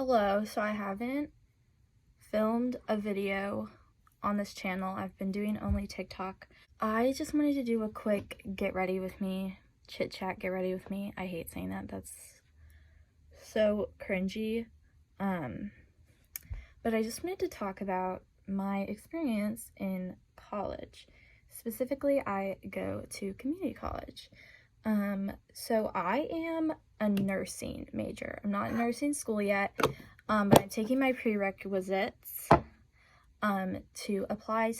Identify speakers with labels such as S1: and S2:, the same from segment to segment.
S1: Hello, so I haven't filmed a video on this channel. I've been doing only TikTok. I just wanted to do a quick get ready with me, chit chat, get ready with me. I hate saying that, that's so cringy. But I just wanted to talk about my experience in college. Specifically, I go to community college. So I am a nursing major. I'm not in nursing school yet, but I'm taking my prerequisites to apply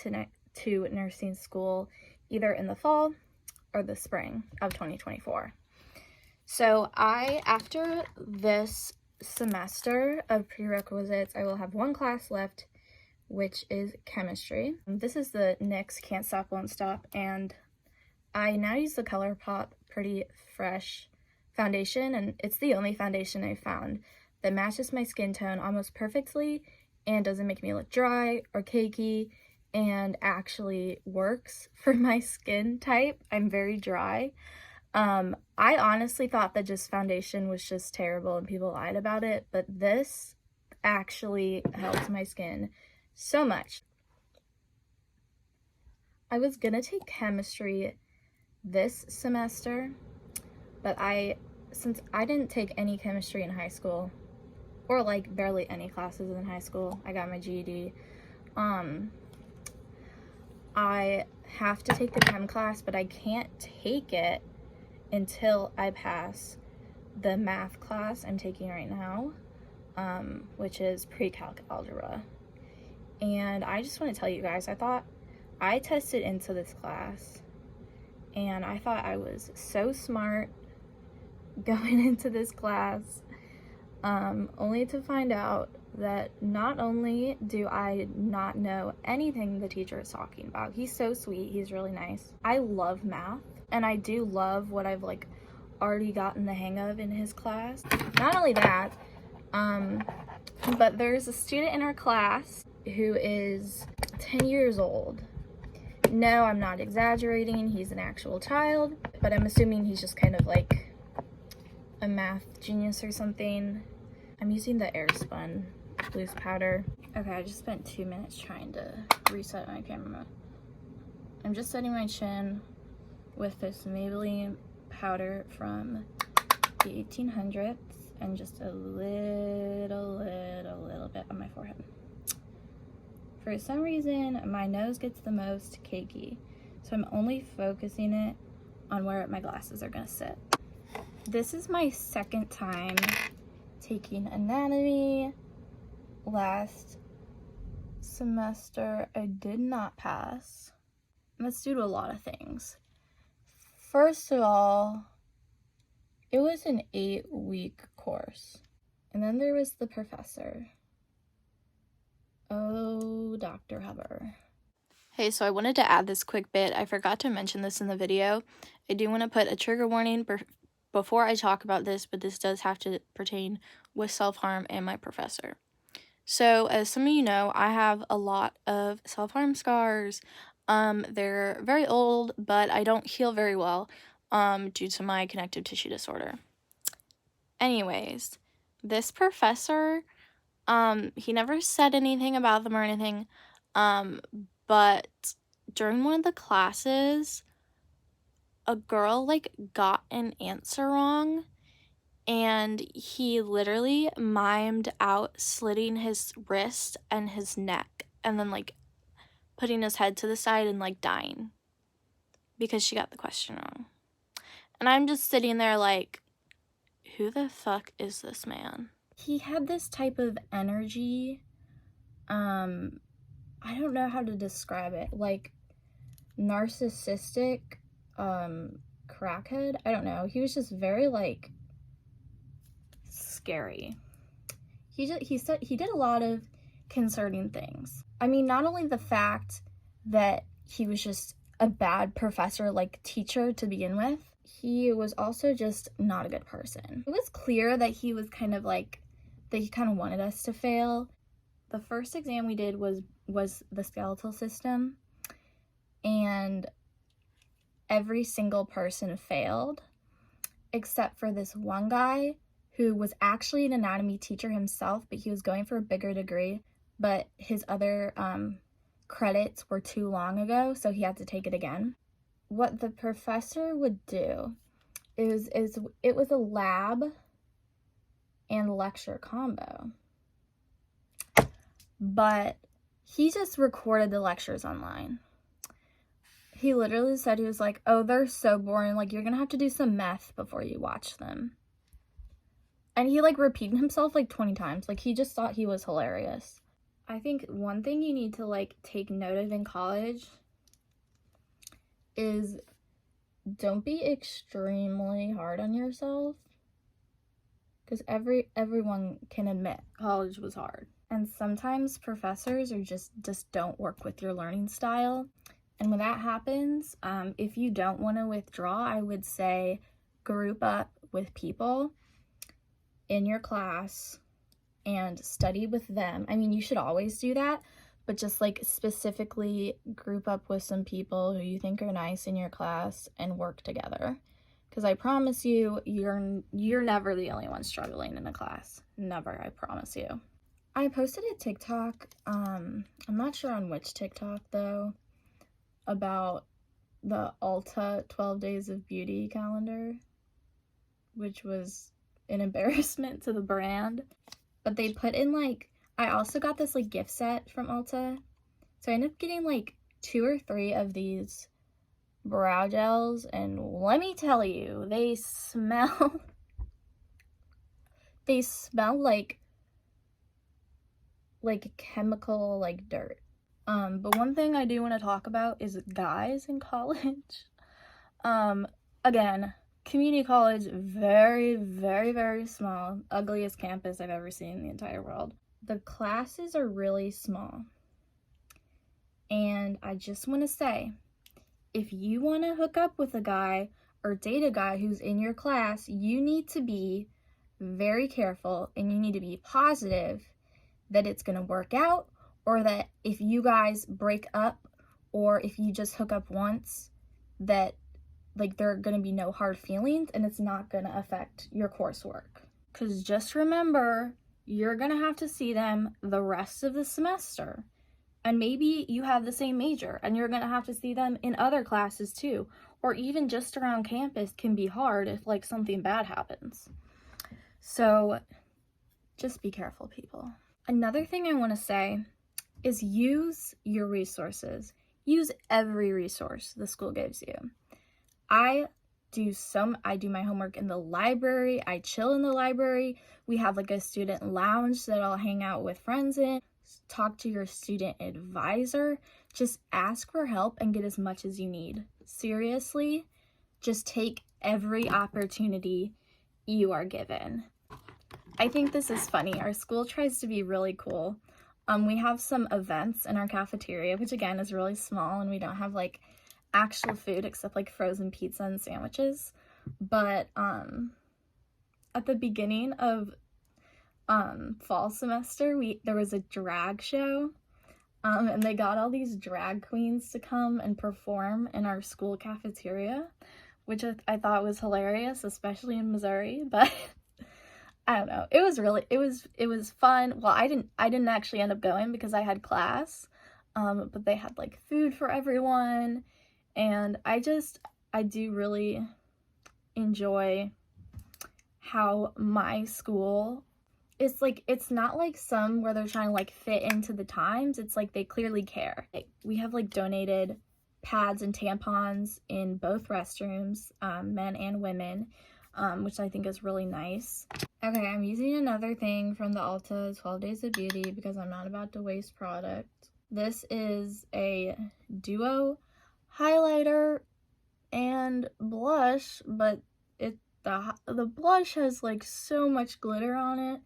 S1: to nursing school either in the fall or the spring of 2024. So after this semester of prerequisites, I will have one class left, which is chemistry. This is the NYX Can't Stop Won't Stop, and I now use the ColourPop Pretty Fresh foundation, and it's the only foundation I've found that matches my skin tone almost perfectly and doesn't make me look dry or cakey and actually works for my skin type. I'm very dry. I honestly thought that just foundation was just terrible and people lied about it, but this actually helps my skin so much. I was gonna take chemistry this semester, but since I didn't take any chemistry in high school, or like barely any classes in high school, I got my GED, I have to take the chem class, but I can't take it until I pass the math class I'm taking right now, which is pre-calc algebra. And I just want to tell you guys, I tested into this class and I thought I was so smart going into this class, only to find out that not only do I not know anything the teacher is talking about, he's so sweet, he's really nice. I love math, and I do love what I've already gotten the hang of in his class. Not only that, but there's a student in our class who is 10 years old. No, I'm not exaggerating, he's an actual child, but I'm assuming he's just kind of like a math genius or something. I'm using the Airspun loose powder. Okay, I just spent 2 minutes trying to reset my camera. I'm just setting my chin with this Maybelline powder from the 1800s and just a little bit on my forehead. For some reason, my nose gets the most cakey, so I'm only focusing it on where my glasses are gonna sit. This is my second time taking anatomy. Last semester, I did not pass. And that's due to a lot of things. First of all, it was an 8-week course. And then there was the professor. Oh, Dr. Hubbard. Hey, so I wanted to add this quick bit. I forgot to mention this in the video. I do want to put a trigger warning before I talk about this, but this does have to pertain with self-harm and my professor. So, as some of you know, I have a lot of self-harm scars. They're very old, but I don't heal very well due to my connective tissue disorder. Anyways, this professor, he never said anything about them or anything, but during one of the classes, a girl got an answer wrong, and he literally mimed out slitting his wrist and his neck and then putting his head to the side and dying because she got the question wrong. And I'm just sitting there who the fuck is this man? He had this type of energy, I don't know how to describe it, narcissistic, crackhead, I don't know. He was just very scary. He did a lot of concerning things. I mean, not only the fact that he was just a bad professor, teacher to begin with, he was also just not a good person. It was clear that he was kind of that he kind of wanted us to fail. The first exam we did was the skeletal system, and every single person failed except for this one guy who was actually an anatomy teacher himself, but he was going for a bigger degree, but his other credits were too long ago, so he had to take it again. What the professor would do is it was a lab and lecture combo, but he just recorded the lectures online. He literally said, he was like, oh, they're so boring, like, you're gonna have to do some meth before you watch them. And he, like, repeated himself, like, 20 times. Like, he just thought he was hilarious. I think one thing you need to, like, take note of in college is don't be extremely hard on yourself. Because everyone can admit college was hard. And sometimes professors are just don't work with your learning style. And when that happens, if you don't want to withdraw, I would say group up with people in your class and study with them. I mean, you should always do that, but just like specifically group up with some people who you think are nice in your class and work together. Because I promise you, you're never the only one struggling in a class. Never, I promise you. I posted a TikTok, I'm not sure on which TikTok though, about the Ulta 12 Days of Beauty calendar, which was an embarrassment to the brand. But they put in, like, I also got this, like, gift set from Ulta. So I ended up getting, like, 2 or 3 of these brow gels. And let me tell you, they smell like chemical, like, dirt. But one thing I do want to talk about is guys in college. Again, community college, very, very, very small. Ugliest campus I've ever seen in the entire world. The classes are really small. And I just want to say, if you want to hook up with a guy or date a guy who's in your class, you need to be very careful and you need to be positive that it's going to work out, or that if you guys break up or if you just hook up once, that like there are going to be no hard feelings and it's not going to affect your coursework. Because just remember, you're going to have to see them the rest of the semester. And maybe you have the same major and you're going to have to see them in other classes too. Or even just around campus can be hard if like something bad happens. So just be careful, people. Another thing I want to say is use your resources. Use every resource the school gives you. I do my homework in the library. I chill in the library. We have like a student lounge that I'll hang out with friends in. Talk to your student advisor. Just ask for help and get as much as you need. Seriously, just take every opportunity you are given. I think this is funny. Our school tries to be really cool. We have some events in our cafeteria, which again is really small, and we don't have like actual food except like frozen pizza and sandwiches. But at the beginning of fall semester, there was a drag show, and they got all these drag queens to come and perform in our school cafeteria, which I thought was hilarious, especially in Missouri. But I don't know, it was fun. Well, I didn't actually end up going because I had class, but they had like food for everyone, and I do really enjoy how my school, it's not like some where they're trying to like fit into the times. It's like they clearly care. We have like donated pads and tampons in both restrooms, men and women, which I think is really nice. Okay, I'm using another thing from the Ulta 12 Days of Beauty because I'm not about to waste product. This is a duo highlighter and blush, but the blush has like so much glitter on it,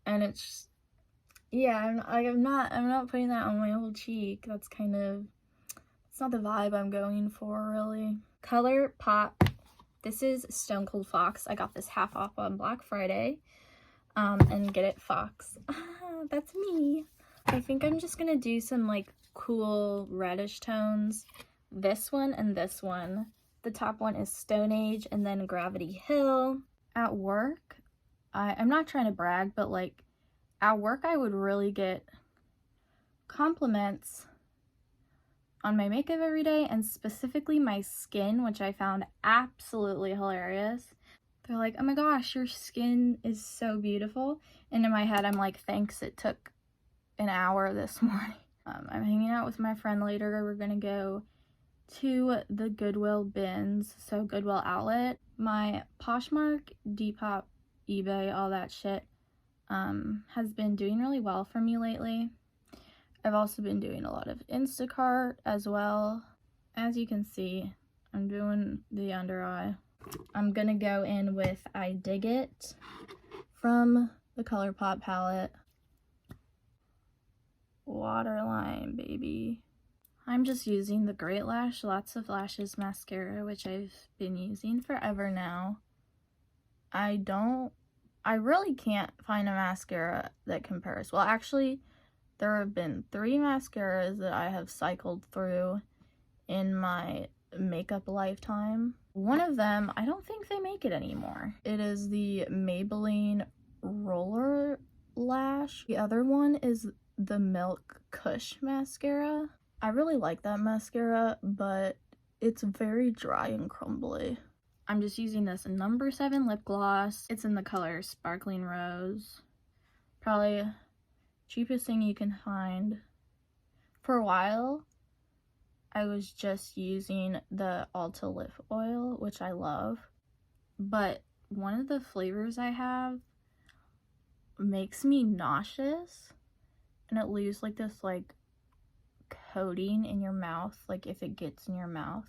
S1: and it's, yeah, I'm not putting that on my whole cheek. It's not the vibe I'm going for, really. Color Pop. This is Stone Cold Fox. I got this half off on Black Friday. And get it, Fox. That's me. I think I'm just gonna do some like cool reddish tones. This one and this one. The top one is Stone Age and then Gravity Hill. At work, I'm not trying to brag, but like at work I would really get compliments on my makeup every day, and specifically my skin, which I found absolutely hilarious. They're like, oh my gosh, your skin is so beautiful. And in my head, I'm like, thanks, it took an hour this morning. I'm hanging out with my friend later. We're gonna go to the Goodwill bins, so Goodwill outlet. My Poshmark, Depop, eBay, all that shit has been doing really well for me lately. I've also been doing a lot of Instacart as well. As you can see, I'm doing the under eye. I'm gonna go in with I Dig It from the ColourPop palette. Waterline, baby. I'm just using the Great Lash Lots of Lashes mascara, which I've been using forever now. I really can't find a mascara that compares. Well, actually, there have been 3 mascaras that I have cycled through in my makeup lifetime. One of them, I don't think they make it anymore. It is the Maybelline Roller Lash. The other one is the Milk Kush mascara. I really like that mascara, but it's very dry and crumbly. I'm just using this number 7 lip gloss. It's in the color Sparkling Rose. Probably cheapest thing you can find. For a while, I was just using the Ulta Lip Oil, which I love, but one of the flavors I have makes me nauseous, and it leaves like this like coating in your mouth, like if it gets in your mouth.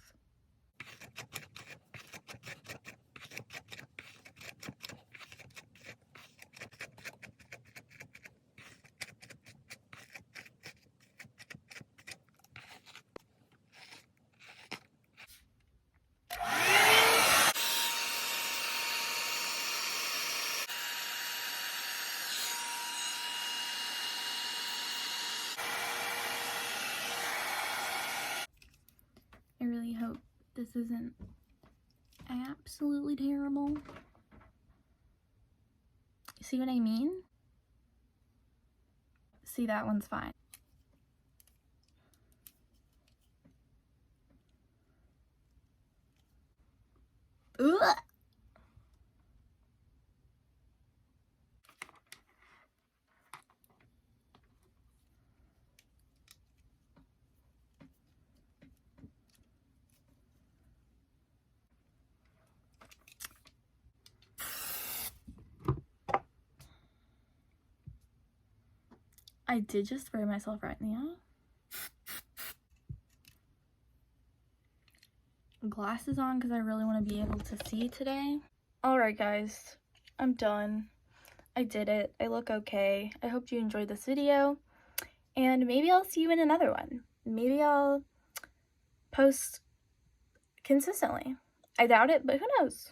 S1: I really hope this isn't absolutely terrible. See what I mean? See, that one's fine. Ugh! I did just spray myself right in the eye. Glasses on because I really want to be able to see today. Alright guys, I'm done. I did it. I look okay. I hope you enjoyed this video, and maybe I'll see you in another one. Maybe I'll post consistently. I doubt it, but who knows?